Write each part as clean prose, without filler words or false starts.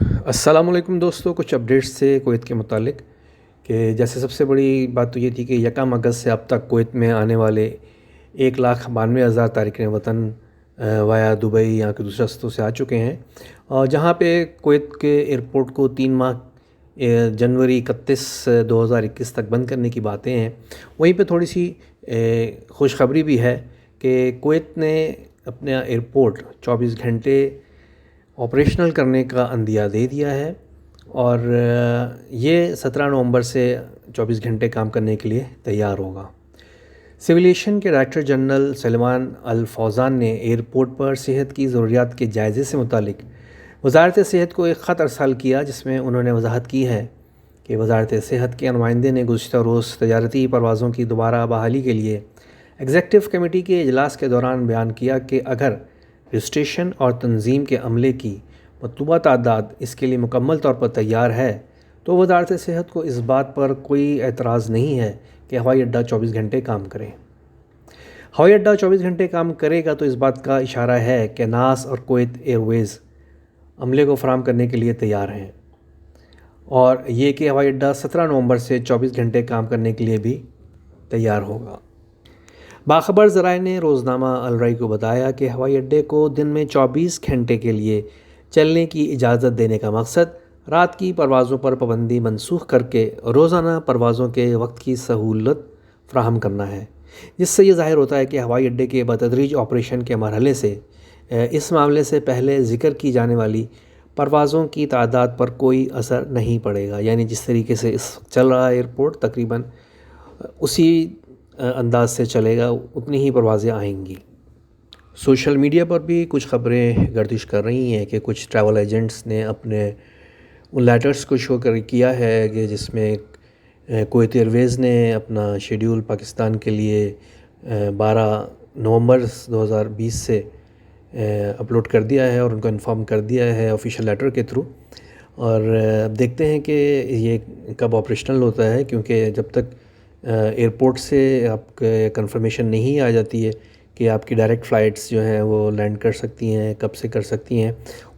السلام علیکم دوستو، کچھ اپڈیٹس تھے کویت کے متعلق کہ جیسے سب سے بڑی بات تو یہ تھی کہ 1 اگست سے اب تک کویت میں آنے والے 1,92,000 تارکین وطن وایا دبئی یہاں کے دوسرے راستوں سے آ چکے ہیں، اور جہاں پہ کویت کے ایئرپورٹ کو 3 ماہ جنوری 31 2021 تک بند کرنے کی باتیں ہیں۔ وہیں پہ تھوڑی سی خوشخبری بھی ہے کہ کویت نے اپنا ایئرپورٹ 24 گھنٹے آپریشنل کرنے کا عندیہ دے دیا ہے، اور یہ 17 نومبر سے 24 گھنٹے کام کرنے کے لیے تیار ہوگا۔ سول ایویشن کے ڈائریکٹر جنرل سلیمان الفوزان نے ایئرپورٹ پر صحت کی ضروریات کے جائزے سے متعلق وزارت صحت کو ایک خط ارسال کیا، جس میں انہوں نے وضاحت کی ہے کہ وزارت صحت کے نمائندے نے گزشتہ روز تجارتی پروازوں کی دوبارہ بحالی کے لیے ایگزیکٹو کمیٹی کے اجلاس کے دوران بیان کیا کہ اگر رجسٹریشن اور تنظیم کے عملے کی مطلوبہ تعداد اس کے لیے مکمل طور پر تیار ہے تو وزارت صحت کو اس بات پر کوئی اعتراض نہیں ہے کہ ہوائی اڈہ 24 گھنٹے کام کرے۔ ہوائی اڈہ 24 گھنٹے کام کرے گا تو اس بات کا اشارہ ہے کہ ناس اور کویت ایئر ویز عملے کو فراہم کرنے کے لیے تیار ہیں، اور یہ کہ ہوائی اڈہ 17 نومبر سے 24 گھنٹے کام کرنے کے لیے بھی تیار ہوگا۔ باخبر ذرائع نے روزنامہ الرئی کو بتایا کہ ہوائی اڈے کو دن میں 24 گھنٹے کے لیے چلنے کی اجازت دینے کا مقصد رات کی پروازوں پر پابندی منسوخ کر کے روزانہ پروازوں کے وقت کی سہولت فراہم کرنا ہے، جس سے یہ ظاہر ہوتا ہے کہ ہوائی اڈے کے بتدریج آپریشن کے مرحلے سے اس معاملے سے پہلے ذکر کی جانے والی پروازوں کی تعداد پر کوئی اثر نہیں پڑے گا، یعنی جس طریقے سے اس وقت چل رہا ہے ایئرپورٹ تقریباً اسی انداز سے چلے گا، اتنی ہی پروازیں آئیں گی۔ سوشل میڈیا پر بھی کچھ خبریں گردش کر رہی ہیں کہ کچھ ٹریول ایجنٹس نے اپنے ان لیٹرز کو شو کیا ہے کہ جس میں کویت ایئر ویز نے اپنا شیڈیول پاکستان کے لیے 12 نومبر 2020 سے اپلوڈ کر دیا ہے اور ان کو انفارم کر دیا ہے آفیشیل لیٹر کے تھرو، اور دیکھتے ہیں کہ یہ کب آپریشنل ہوتا ہے، کیونکہ جب تک ایئرپورٹ سے آپ کے کنفرمیشن نہیں آ جاتی ہے کہ آپ کی ڈائریکٹ فلائٹس جو ہیں وہ لینڈ کر سکتی ہیں، کب سے کر سکتی ہیں،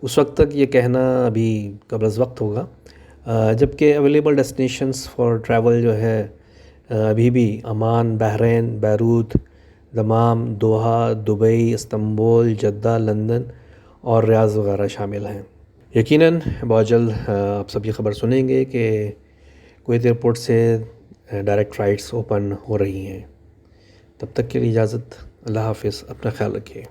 اس وقت تک یہ کہنا ابھی قبل از وقت ہوگا۔ جبکہ اویلیبل ڈیسٹینیشنز فار ٹریول جو ہے ابھی بھی Oman, Bahrain, Beirut, Dammam, Doha, Dubai, Istanbul, Jeddah, London اور ریاض وغیرہ شامل ہیں۔ یقیناً بہت جلد آپ سب یہ خبر سنیں گے کہ کویت ایئرپورٹ سے ڈائریکٹ فلائٹس اوپن ہو رہی ہیں۔ تب تک کے لیے اجازت، اللہ حافظ، اپنا خیال رکھیے۔